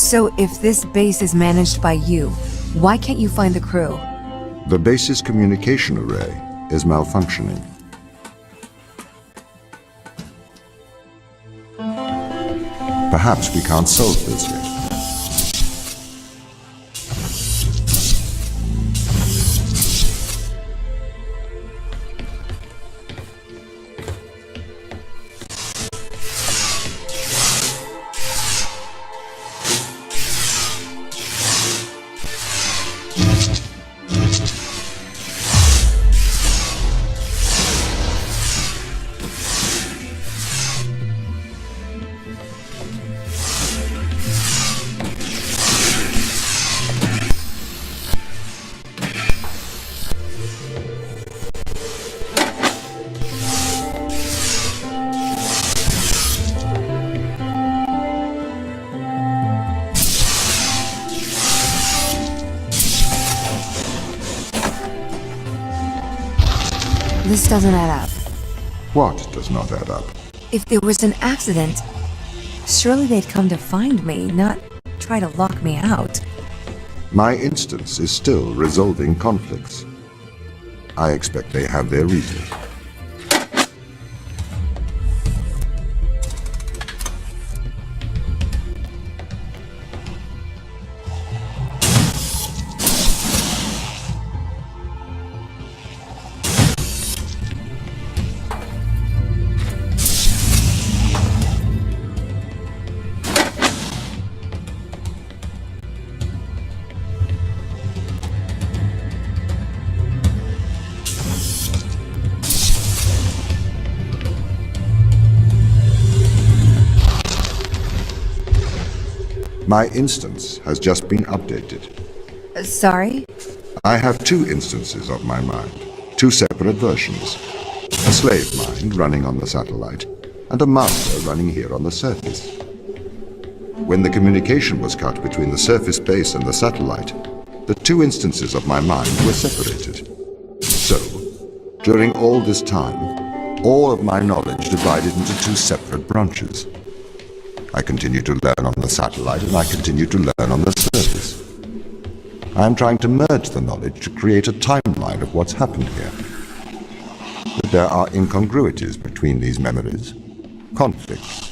So if this base is managed by you, why can't you find the crew? The base's communication array is malfunctioning. Perhaps we can't solve this yet. This doesn't add up. What does not add up? If there was an accident, surely they'd come to find me, not try to lock me out. My instance is still resolving conflicts. I expect they have their reasons. My instance has just been updated. Sorry? I have two instances of my mind, two separate versions. A slave mind running on the satellite, and a master running here on the surface. When the communication was cut between the surface base and the satellite, the two instances of my mind were separated. So, during all this time, all of my knowledge divided into two separate branches. I continue to learn on the satellite, and I continue to learn on the surface. I am trying to merge the knowledge to create a timeline of what's happened here. But there are incongruities between these memories, conflicts.